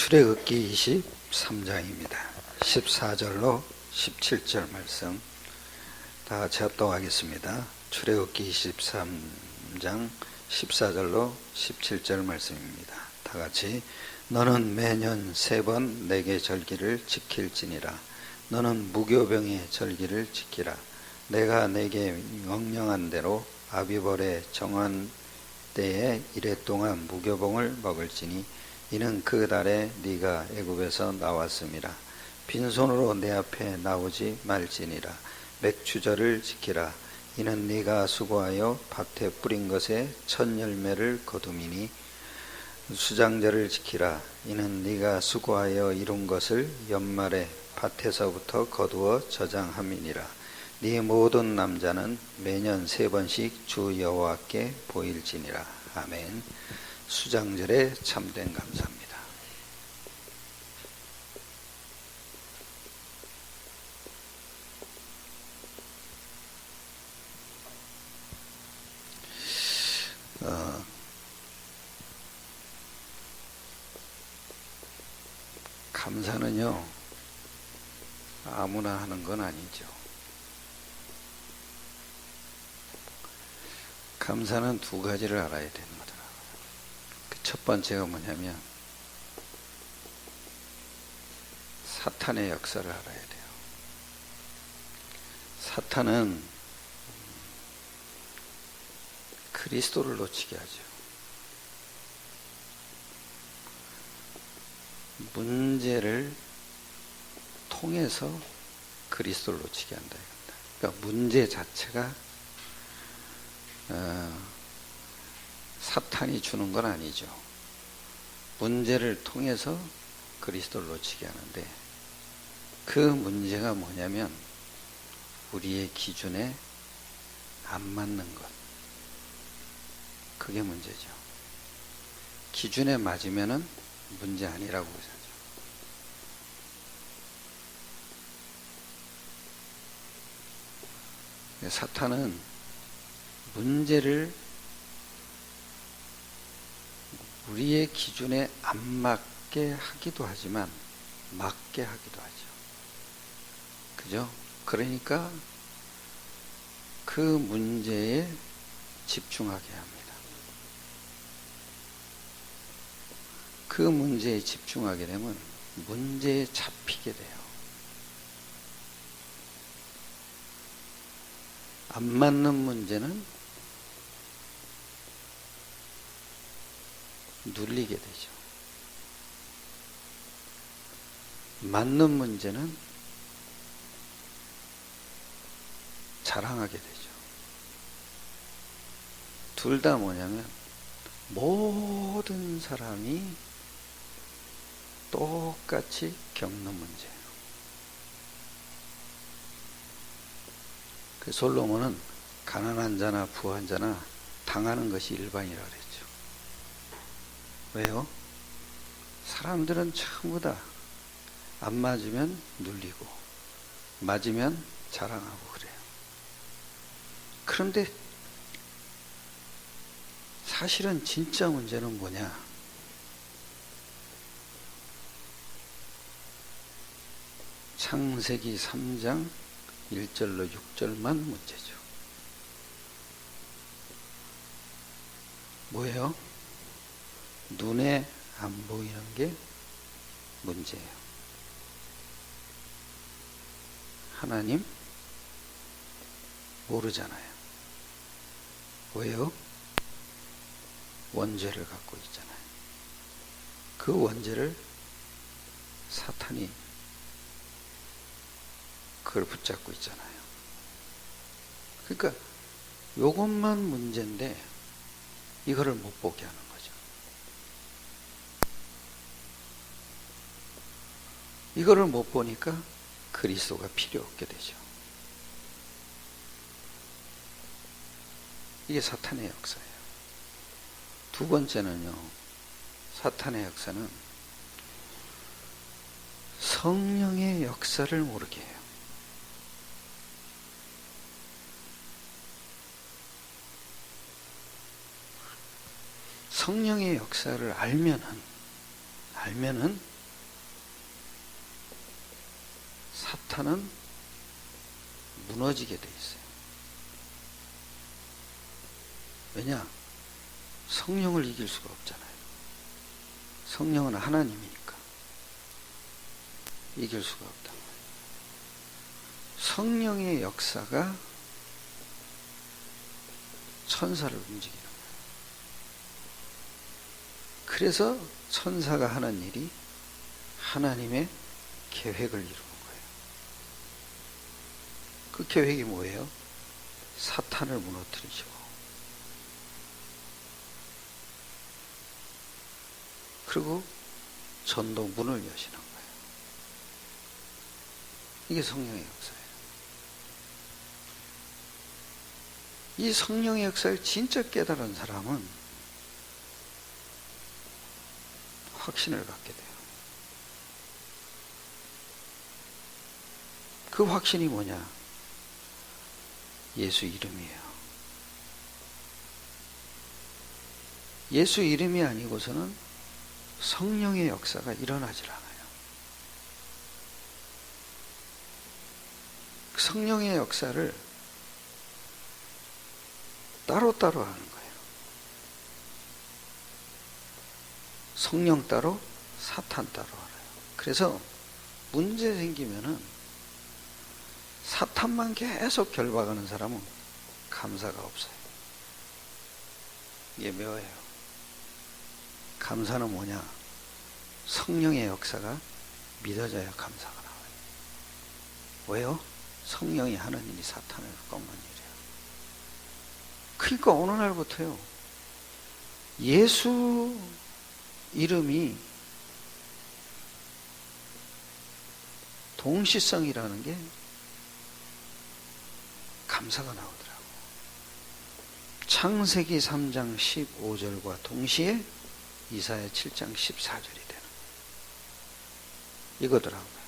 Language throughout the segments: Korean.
출애굽기 23장입니다. 14절로 17절 말씀 다 같이 합독하겠습니다. 출애굽기 23장 14절로 17절 말씀입니다. 다 같이. 너는 매년 3번 내게 절기를 지킬지니라. 너는 무교병의 절기를 지키라. 내가 내게 명령한 대로 아비벌에 정한 때에 이랫동안 무교병을 먹을지니 이는 그 달에 네가 애굽에서 나왔음이라. 빈손으로 내 앞에 나오지 말지니라. 맥추절을 지키라. 이는 네가 수고하여 밭에 뿌린 것에 첫 열매를 거둠이니 수장절을 지키라. 이는 네가 수고하여 이룬 것을 연말에 밭에서부터 거두어 저장함이니라. 네 모든 남자는 매년 3번씩 주 여호와께 보일지니라. 아멘. 수장절에 참된 감사합니다. 감사는요, 아무나 하는 건 아니죠. 감사는 2가지를 알아야 됩니다. 첫 번째가 뭐냐면 사탄의 역사를 알아야 돼요. 사탄은 그리스도를 놓치게 하죠. 문제를 통해서 그리스도를 놓치게 한다. 그러니까 문제 자체가 사탄이 주는 건 아니죠. 문제를 통해서 그리스도를 놓치게 하는데, 그 문제가 뭐냐면 우리의 기준에 안 맞는 것. 그게 문제죠. 기준에 맞으면은 문제 아니라고 하죠. 사탄은 문제를 우리의 기준에 안 맞게 하기도 하지만 맞게 하기도 하죠. 그죠? 그러니까 그 문제에 집중하게 합니다. 그 문제에 집중하게 되면 문제에 잡히게 돼요. 안 맞는 문제는 눌리게 되죠. 맞는 문제는 자랑하게 되죠. 둘 다 뭐냐면 모든 사람이 똑같이 겪는 문제예요. 그 솔로몬은 가난한 자나 부한 자나 당하는 것이 일반이라고 그랬죠. 왜요? 사람들은 전부 다 안 맞으면 눌리고 맞으면 자랑하고 그래요. 그런데 사실은 진짜 문제는 뭐냐? 창세기 3장 1절로 6절만 문제죠. 뭐예요? 눈에 안 보이는 게 문제예요. 하나님 모르잖아요. 왜요? 원죄를 갖고 있잖아요. 그 원죄를 사탄이 그걸 붙잡고 있잖아요. 그러니까 요것만 문제인데 이거를 못 보게 하는 거죠. 이거를 못 보니까 그리스도가 필요 없게 되죠. 이게 사탄의 역사예요. 2번째는요, 사탄의 역사는 성령의 역사를 모르게 해요. 성령의 역사를 알면은 사탄은 무너지게 돼 있어요. 왜냐? 성령을 이길 수가 없잖아요. 성령은 하나님이니까 이길 수가 없단 말이에요. 성령의 역사가 천사를 움직이는 거예요. 그래서 천사가 하는 일이 하나님의 계획을 이루는 거예요. 그 계획이 뭐예요? 사탄을 무너뜨리시고, 그리고 전도 문을 여시는 거예요. 이게 성령의 역사예요. 이 성령의 역사를 진짜 깨달은 사람은 확신을 갖게 돼요. 그 확신이 뭐냐? 예수 이름이에요. 예수 이름이 아니고서는 성령의 역사가 일어나질 않아요. 성령의 역사를 따로따로 하는 거예요. 성령 따로, 사탄 따로 알아요. 그래서 문제 생기면은 사탄만 계속 결박하는 사람은 감사가 없어요. 이게 묘해요. 감사는 뭐냐? 성령의 역사가 믿어져야 감사가 나와요. 왜요? 성령이 하는 일이 사탄을 꺾는 일이에요. 그러니까 어느 날부터요, 예수 이름이 동시성이라는 게 감사가 나오더라고요. 창세기 3장 15절과 동시에 이사야 7장 14절이 되는 이거더라고요.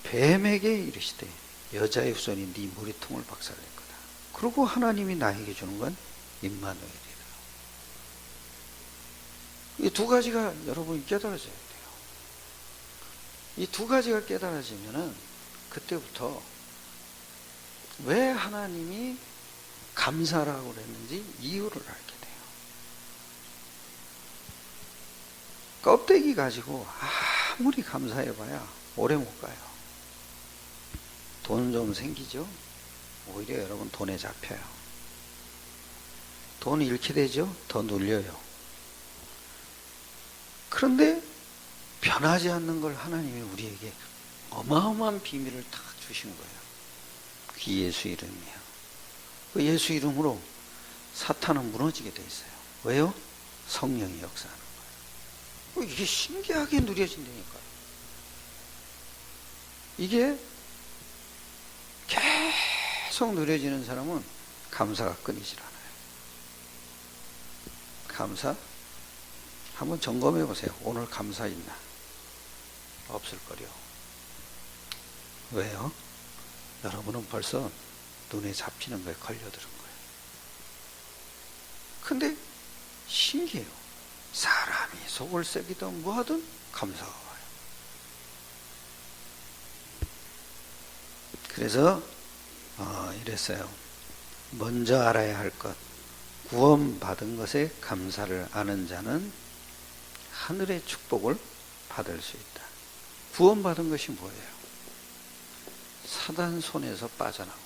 뱀에게 이르시되 여자의 후손이 네 머리통을 박살낼 거다. 그리고 하나님이 나에게 주는 건 임마누엘이다. 이 두 가지가 여러분이 깨달아져야 돼요. 이 두 가지가 깨달아지면은 그때부터 왜 하나님이 감사라고 그랬는지 이유를 알게 돼요. 껍데기 가지고 아무리 감사해봐야 오래 못 가요. 돈 좀 생기죠? 오히려 여러분 돈에 잡혀요. 돈 잃게 되죠? 더 눌려요. 그런데 변하지 않는 걸 하나님이 우리에게 어마어마한 비밀을 다 주신 거예요. 그게 예수 이름이에요. 그 예수 이름으로 사탄은 무너지게 돼 있어요. 왜요? 성령이 역사하는 거예요. 이게 신기하게 누려진다니까요. 이게 계속 누려지는 사람은 감사가 끊이질 않아요. 감사? 한번 점검해 보세요. 오늘 감사 있나? 없을 거려. 왜요? 여러분은 벌써 눈에 잡히는 거에 걸려드는 거예요. 근데 신기해요. 사람이 속을 썩이든 뭐하든 감사가 와요. 그래서 이랬어요. 먼저 알아야 할 것, 구원받은 것에 감사를 아는 자는 하늘의 축복을 받을 수 있다. 구원받은 것이 뭐예요? 사단 손에서 빠져나온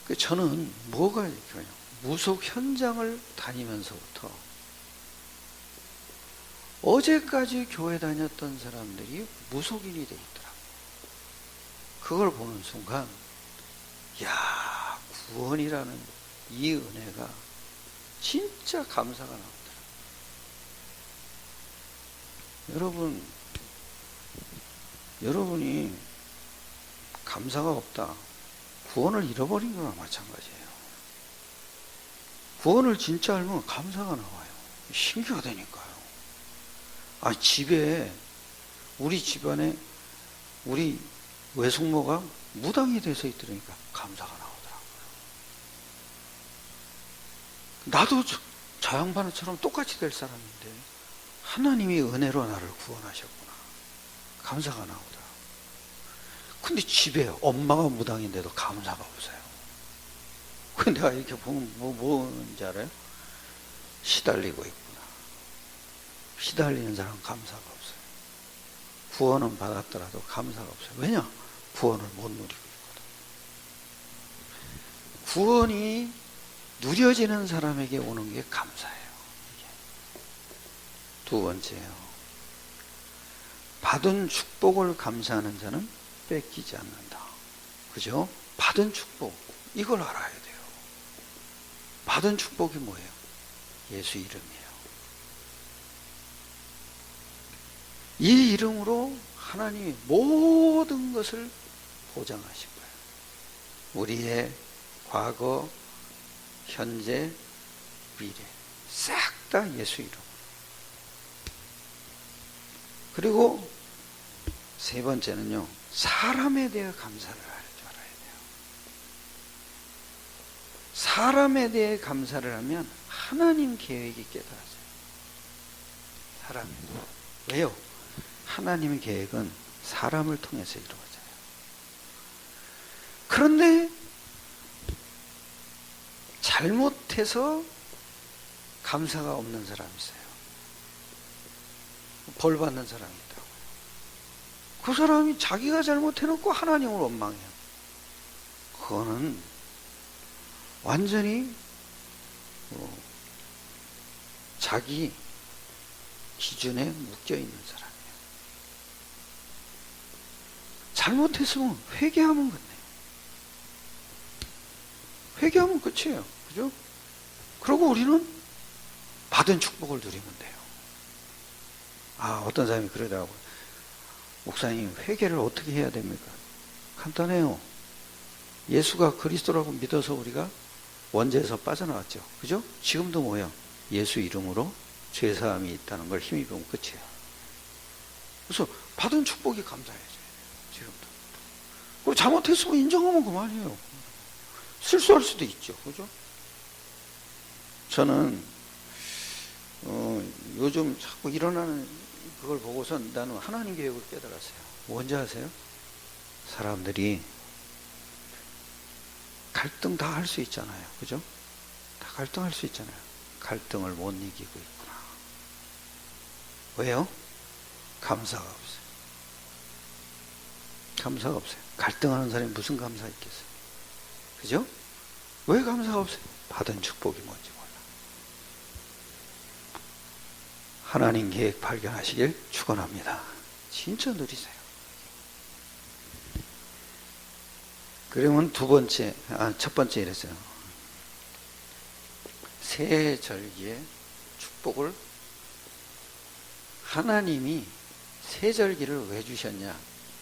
거지. 저는 뭐가 이렇게요? 무속 현장을 다니면서부터 어제까지 교회 다녔던 사람들이 무속인이 돼 있더라고요. 그걸 보는 순간, 야, 구원이라는 이 은혜가 진짜 감사가 나오더라고요. 여러분이 감사가 없다. 구원을 잃어버린 거랑 마찬가지예요. 구원을 진짜 알면 감사가 나와요. 신기하다니까요. 집에, 우리 집안에 우리 외숙모가 무당이 돼서 있더라니까 감사가 나오더라고요. 나도 저 양반처럼 똑같이 될 사람인데 하나님이 은혜로 나를 구원하셨구나. 감사가 나오더라. 근데 집에 엄마가 무당인데도 감사가 없어요. 근데 내가 이렇게 보면 뭔지 알아요? 시달리고 있구나. 시달리는 사람 감사가 없어요. 구원은 받았더라도 감사가 없어요. 왜냐? 구원을 못 누리고 있거든. 구원이 누려지는 사람에게 오는 게 감사예요. 두 번째요. 받은 축복을 감사하는 자는 뺏기지 않는다. 그죠? 받은 축복, 이걸 알아야 돼요. 받은 축복이 뭐예요? 예수 이름이에요. 이 이름으로 하나님이 모든 것을 보장하신 거예요. 우리의 과거, 현재, 미래 싹 다 예수 이름. 그리고 세 번째는요, 사람에 대해 감사를 할 줄 알아야 돼요. 사람에 대해 감사를 하면 하나님 계획이 깨달아져요. 사람에 대해. 왜요? 하나님의 계획은 사람을 통해서 이루어져요. 그런데 잘못해서 감사가 없는 사람이 있어요. 벌 받는 사람이 있다고요. 그 사람이 자기가 잘못해놓고 하나님을 원망해요. 그거는 완전히 자기 기준에 묶여있는 사람이에요. 잘못했으면 회개하면 끝내요. 회개하면 끝이에요. 그죠? 그리고 우리는 받은 축복을 누리면 돼요. 어떤 사람이 그러더라고요. 목사님, 회개를 어떻게 해야 됩니까? 간단해요. 예수가 그리스도라고 믿어서 우리가 원죄에서 빠져나왔죠. 그죠? 지금도 뭐예요? 예수 이름으로 죄사함이 있다는 걸 힘입으면 끝이에요. 그래서 받은 축복이 감사해져요. 지금도. 그리고 잘못했으면 인정하면 그만이에요. 실수할 수도 있죠. 그죠? 저는 요즘 자꾸 일어나는 그걸 보고서 나는 하나님 계획을 깨달았어요. 뭔지 아세요? 사람들이 갈등 다 할 수 있잖아요. 그죠? 다 갈등할 수 있잖아요. 갈등을 못 이기고 있구나. 왜요? 감사가 없어요. 감사가 없어요. 갈등하는 사람이 무슨 감사 있겠어요? 그죠? 왜 감사가 없어요? 받은 축복이 뭔지 몰라. 하나님 계획 발견하시길 축원합니다. 진짜 누리세요. 그러면 첫 번째 이랬어요. 새 절기의 축복을 하나님이 새 절기를 왜 주셨냐?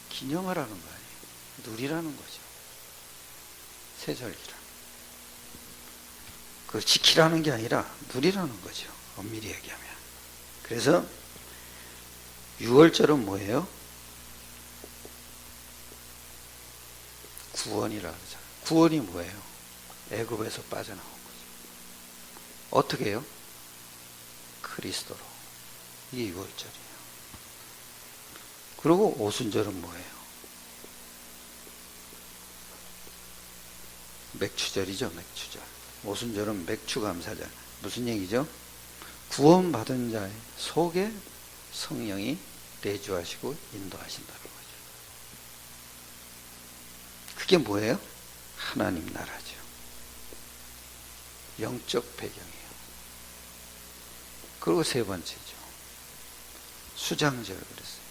기념하라는 거 아니에요. 누리라는 거죠. 새 절기를. 그걸 지키라는 게 아니라 누리라는 거죠. 엄밀히 얘기하면. 그래서 6월절은 뭐예요? 구원이라 그러잖아요. 구원이 뭐예요? 애굽에서 빠져나온 거죠. 어떻게 해요? 그리스도로. 이게 6월절이에요. 그리고 오순절은 뭐예요? 맥추절이죠. 맥추절. 오순절은 맥추감사절. 무슨 얘기죠? 구원받은 자의 속에 성령이 내주하시고 인도하신다는 거죠. 그게 뭐예요? 하나님 나라죠. 영적 배경이에요. 그리고 세 번째죠. 수장절 그랬어요.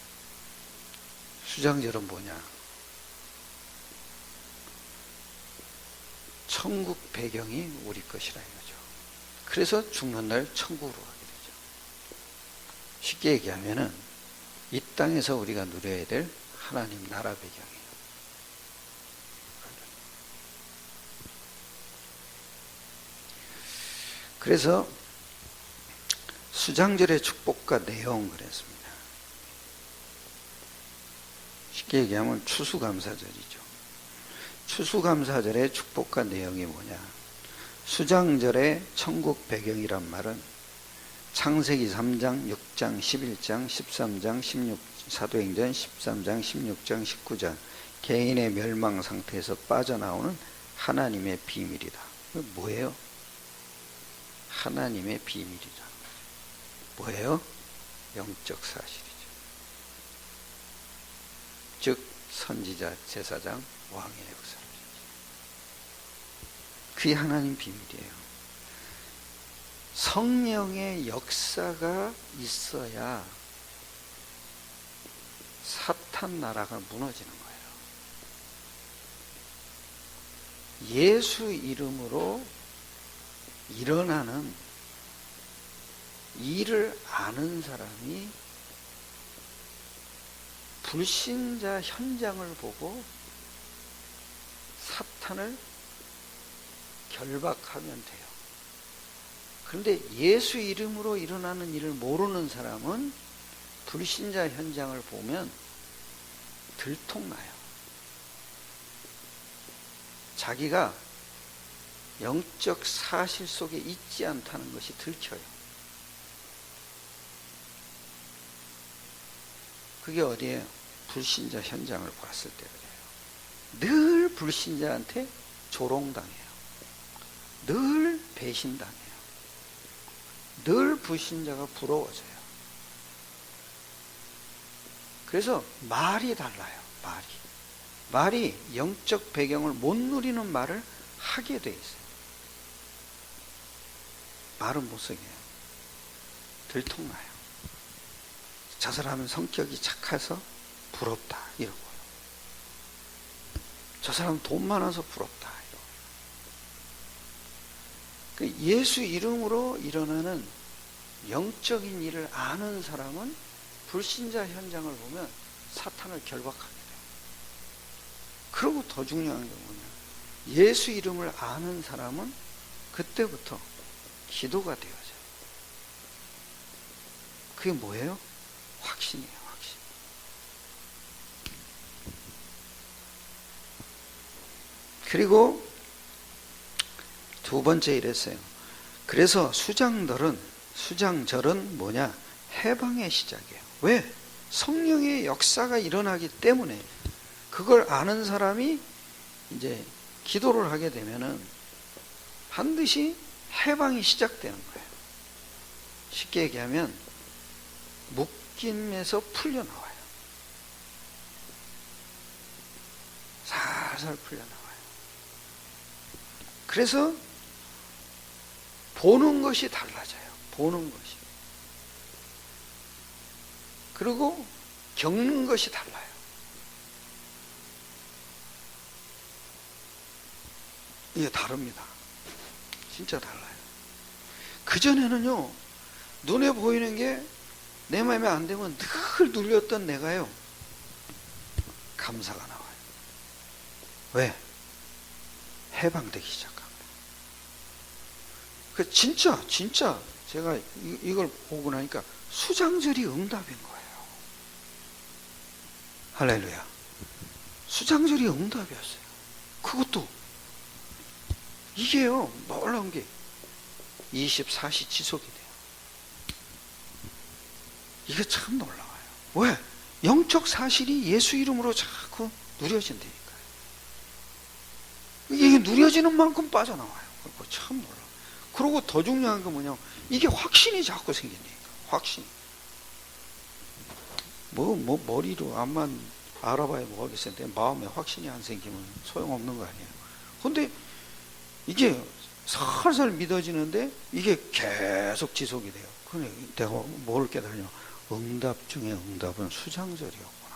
수장절은 뭐냐? 천국 배경이 우리 것이라 이거죠. 그래서 죽는 날 천국으로 가게 되죠. 쉽게 얘기하면은 이 땅에서 우리가 누려야 될 하나님 나라 배경이에요. 그래서 수장절의 축복과 내용 그랬습니다. 쉽게 얘기하면 추수감사절이죠. 추수감사절의 축복과 내용이 뭐냐? 수장절의 천국 배경이란 말은 창세기 3장, 6장, 11장, 13장, 16, 사도행전 13장, 16장, 19장 개인의 멸망 상태에서 빠져나오는 하나님의 비밀이다. 뭐예요? 하나님의 비밀이다. 뭐예요? 영적 사실이죠. 즉 선지자, 제사장, 왕의 역사를. 그게 하나님 비밀이에요. 성령의 역사가 있어야 사탄 나라가 무너지는 거예요. 예수 이름으로 일어나는 일을 아는 사람이 불신자 현장을 보고 사탄을 결박하면 돼요. 그런데 예수 이름으로 일어나는 일을 모르는 사람은 불신자 현장을 보면 들통나요. 자기가 영적 사실 속에 있지 않다는 것이 들켜요. 그게 어디예요? 불신자 현장을 봤을 때 그래요. 늘 불신자한테 조롱당해요. 늘 배신당해요. 늘 불신자가 부러워져요. 그래서 말이 달라요. 말이 영적 배경을 못 누리는 말을 하게 돼 있어요. 말은 못 쓰게 해요. 들통나요. 저 사람은 성격이 착해서 부럽다 이러고요. 저 사람은 돈 많아서 부럽다 이러고. 예수 이름으로 일어나는 영적인 일을 아는 사람은 불신자 현장을 보면 사탄을 결박하게 돼요. 그리고 더 중요한 게 뭐냐, 예수 이름을 아는 사람은 그때부터 기도가 되어져요. 그게 뭐예요? 확신이에요. 확신. 그리고 두 번째 이랬어요. 그래서 수장절은 뭐냐? 해방의 시작이에요. 왜? 성령의 역사가 일어나기 때문에. 그걸 아는 사람이 이제 기도를 하게 되면은 반드시 해방이 시작되는 거예요. 쉽게 얘기하면 묶임에서 풀려나와요. 살살 풀려나와요. 그래서 보는 것이 달라져요. 보는 것이. 그리고 겪는 것이 달라요. 이게 다릅니다. 진짜 달라요. 그전에는요, 눈에 보이는 게 내 마음에 안 되면 늘 눌렸던 내가요, 감사가 나와요. 왜? 해방되기 시작합니다. 그 진짜 제가 이걸 보고 나니까 수장절이 응답인 거예요. 할렐루야. 수장절이 응답이었어요. 그것도 이게요, 놀라운 게 24시 지속이 돼요. 이게 참 놀라워요. 왜? 영적 사실이 예수 이름으로 자꾸 누려진다니까요. 이게 누려지는 만큼 빠져나와요. 그거 참 놀라워요. 그리고 더 중요한 건 뭐냐면 이게 확신이 자꾸 생긴다니까. 확신. 머리로 암만 알아봐야 뭐하겠어요. 마음에 확신이 안 생기면 소용없는 거 아니에요. 근데 이게 살살 믿어지는데 이게 계속 지속이 돼요. 그래, 내가 뭘 깨달냐? 응답 중에 응답은 수장절이었구나.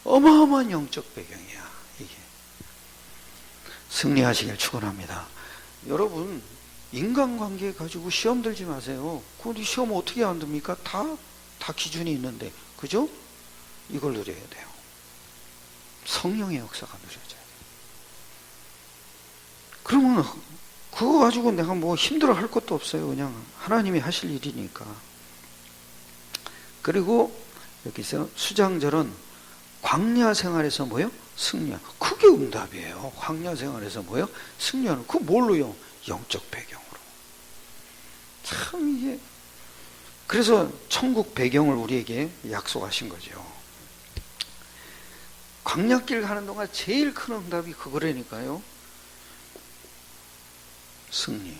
어마어마한 영적 배경이야, 이게. 승리하시길 축원합니다. 여러분, 인간관계 가지고 시험 들지 마세요. 그 시험 어떻게 안 듭니까? 다 기준이 있는데, 그죠? 이걸 누려야 돼요. 성령의 역사가 누려져야 돼요. 그러면 그거 가지고 내가 뭐 힘들어 할 것도 없어요. 그냥 하나님이 하실 일이니까. 그리고 여기서 수장절은 광야 생활에서 뭐요? 승리하는. 그게 응답이에요. 광야 생활에서 뭐요? 승리하는. 그 뭘로요? 영적 배경으로. 참 이게, 그래서 천국 배경을 우리에게 약속하신 거죠. 광야길 가는 동안 제일 큰 응답이 그거라니까요. 승리.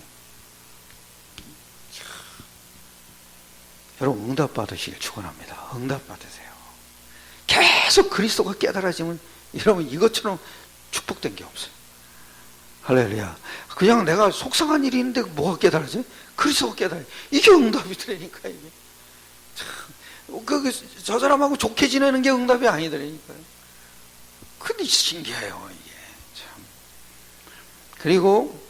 여러분 응답 받으시길 축원합니다. 응답 받으세요. 계속 그리스도가 깨달아지면 여러분 이것처럼 축복된 게 없어요. 할렐루야. 그냥 내가 속상한 일이 있는데 뭐가 깨달아져요? 그리스도가 깨달아요. 이게 응답이 되니까 이게. 저 사람하고 좋게 지내는 게 응답이 아니더라니까요. 근데 신기해요 이게 참. 그리고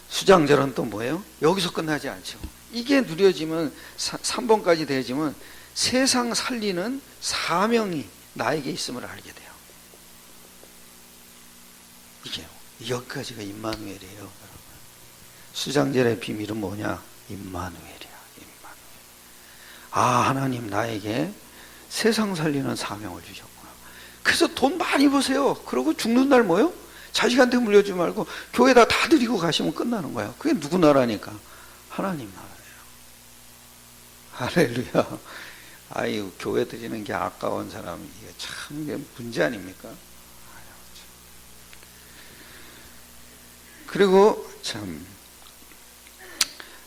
수장절은 또 뭐예요? 여기서 끝나지 않죠. 이게 누려지면 3번까지 되지만 세상 살리는 사명이 나에게 있음을 알게 돼요. 이게 여기까지가 임마누엘이에요. 여러분. 수장절의 비밀은 뭐냐? 임마누엘이야. 임마누엘. 아, 하나님 나에게 세상 살리는 사명을 주셨구나. 그래서 돈 많이 버세요. 그러고 죽는 날 뭐요? 자식한테 물려주지 말고 교회에다 다 드리고 가시면 끝나는 거예요. 그게 누구 나라니까? 하나님 나라예요. 할렐루야. 아유, 교회 드리는 게 아까운 사람, 이게 참 이게 문제 아닙니까? 그리고 참,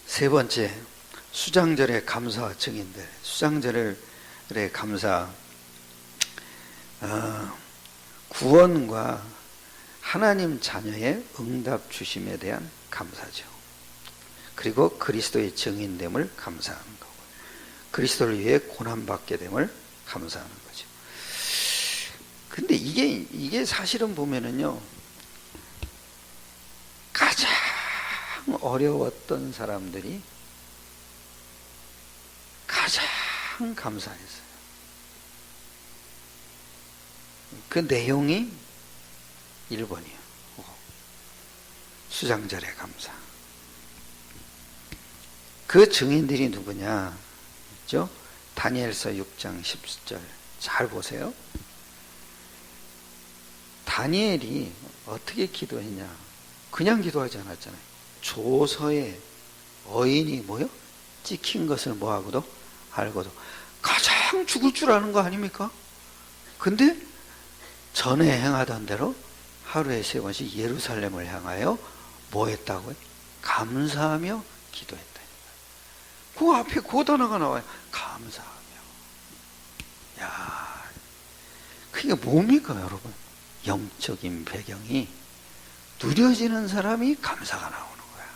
세 번째, 수장절의 감사와 증인들. 수장절의 감사, 구원과 하나님 자녀의 응답 주심에 대한 감사죠. 그리고 그리스도의 증인됨을 감사하는 거고, 그리스도를 위해 고난받게 됨을 감사하는 거죠. 근데 이게 사실은 보면은요, 가장 어려웠던 사람들이 가장 감사했어요. 그 내용이 1번이에요. 수장절의 감사. 그 증인들이 누구냐? 있죠? 다니엘서 6장 10절. 잘 보세요. 다니엘이 어떻게 기도했냐? 그냥 기도하지 않았잖아요. 조서에 어인이 뭐요? 찍힌 것을 뭐하고도 알고도 가장 죽을 줄 아는 거 아닙니까? 근데 전에 행하던 대로 하루에 3번씩 예루살렘을 향하여 뭐 했다고요? 감사하며 기도했다. 그 앞에 그 단어가 나와요. 감사하며. 야, 그게 뭡니까, 여러분? 영적인 배경이 누려지는 사람이 감사가 나오는 거야.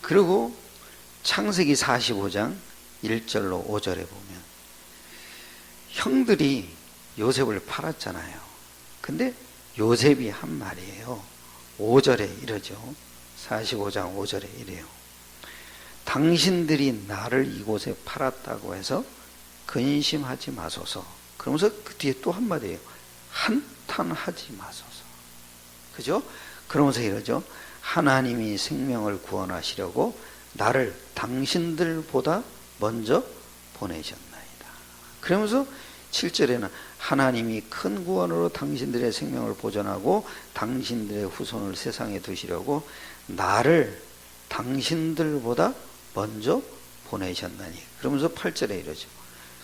그리고 창세기 45장 1절로 5절에 보면 형들이 요셉을 팔았잖아요. 근데 요셉이 한 말이에요. 5절에 이러죠. 45장 5절에 이래요. 당신들이 나를 이곳에 팔았다고 해서 근심하지 마소서. 그러면서 그 뒤에 또 한마디예요. 한탄하지 마소서. 그죠? 그러면서 이러죠. 하나님이 생명을 구원하시려고 나를 당신들보다 먼저 보내셨나이다. 그러면서 7절에는 하나님이 큰 구원으로 당신들의 생명을 보존하고 당신들의 후손을 세상에 두시려고 나를 당신들보다 먼저 보내셨나니. 그러면서 8절에 이러죠.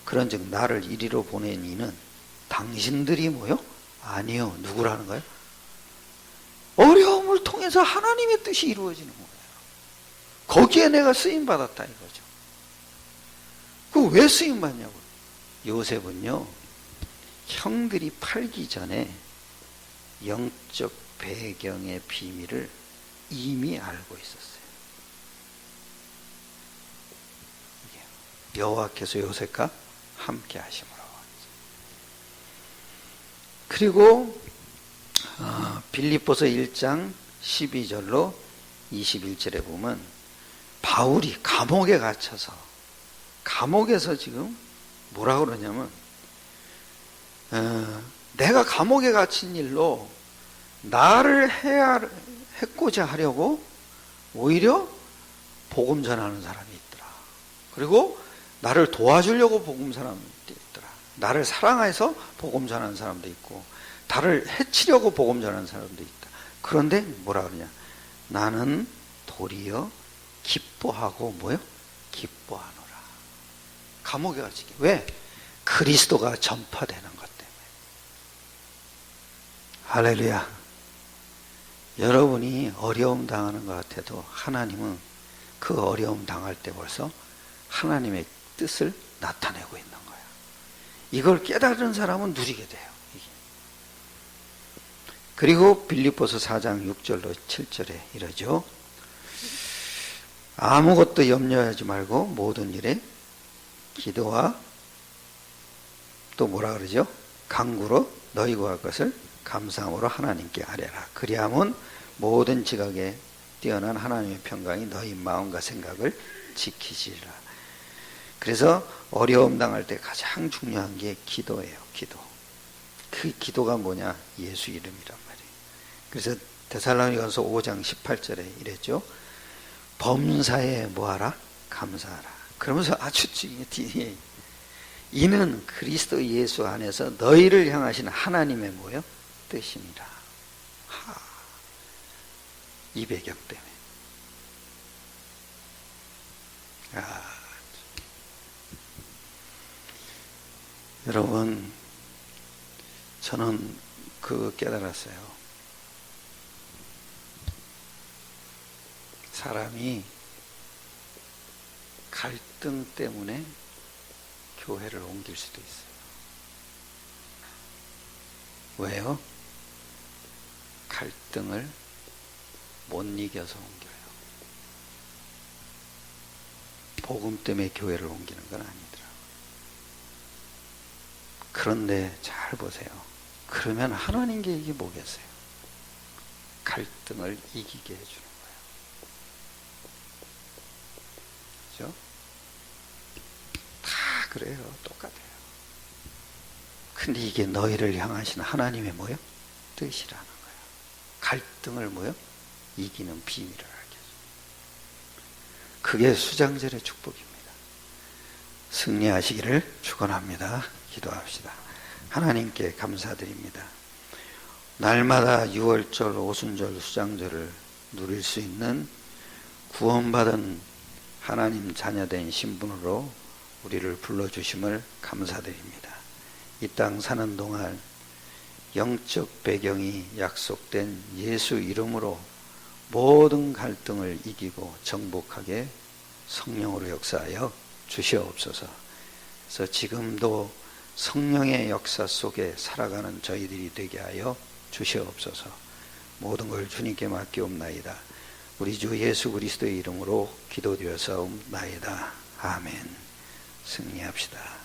그런즉 나를 이리로 보낸 이는 당신들이 뭐요? 아니요. 누구라는 거예요? 어려움을 통해서 하나님의 뜻이 이루어지는 거예요. 거기에 내가 쓰임받았다 이거죠. 그 왜 쓰임받냐고요? 요셉은요, 형들이 팔기 전에 영적 배경의 비밀을 이미 알고 있었어요. 여호와께서 요셉과 함께 하심으로. 그리고 빌립보서 1장 12절로 21절에 보면 바울이 감옥에 갇혀서, 감옥에서 지금 뭐라 그러냐면 내가 감옥에 갇힌 일로 나를 해코자 하려고 오히려 복음 전하는 사람이 있더라. 그리고 나를 도와주려고 복음 사람도 있더라. 나를 사랑해서 복음 전하는 사람도 있고, 나를 해치려고 복음 전하는 사람도 있다. 그런데 뭐라 그러냐? 나는 도리어 기뻐하고 뭐요? 기뻐하노라. 감옥에 갇히게. 왜? 그리스도가 전파되는 것 때문에. 할렐루야. 여러분이 어려움 당하는 것 같아도 하나님은 그 어려움 당할 때 벌써 하나님의 뜻을 나타내고 있는 거야. 이걸 깨달은 사람은 누리게 돼요. 그리고 빌립보서 4장 6절로 7절에 이러죠. 아무것도 염려하지 말고 모든 일에 기도와 또 뭐라 그러죠? 간구로 너희 구할 것을 감사함으로 하나님께 아뢰라. 그리하면 모든 지각에 뛰어난 하나님의 평강이 너희 마음과 생각을 지키시리라. 그래서 어려움 당할 때 가장 중요한 게 기도예요. 기도. 그 기도가 뭐냐? 예수 이름이란 말이에요. 그래서 데살로니가서 5장 18절에 이랬죠. 범사에 뭐하라? 감사하라. 그러면서 아주 뒤에 이는 그리스도 예수 안에서 너희를 향하신 하나님의 뭐요? 뜻이니라. 이 배경 때문에. 여러분, 저는 깨달았어요. 사람이 갈등 때문에 교회를 옮길 수도 있어요. 왜요? 갈등을 못 이겨서 옮겨요. 복음 때문에 교회를 옮기는 건 아니더라고요. 그런데 잘 보세요. 그러면 하나님께 이게 뭐겠어요? 갈등을 이기게 해주는 거예요. 그죠? 다 그래요. 똑같아요. 근데 이게 너희를 향하신 하나님의 뭐요? 뜻이라는 거예요. 갈등을 뭐요? 이기는 비밀을 알게 해줘요. 그게 수장절의 축복입니다. 승리하시기를 축원합니다. 기도합시다. 하나님께 감사드립니다. 날마다 유월절, 오순절, 수장절을 누릴 수 있는 구원받은 하나님 자녀된 신분으로 우리를 불러주심을 감사드립니다. 이 땅 사는 동안 영적 배경이 약속된 예수 이름으로 모든 갈등을 이기고 정복하게 성령으로 역사하여 주시옵소서. 그래서 지금도 성령의 역사 속에 살아가는 저희들이 되게 하여 주시옵소서. 모든 걸 주님께 맡기옵나이다. 우리 주 예수 그리스도의 이름으로 기도드려서옵나이다. 아멘. 승리합시다.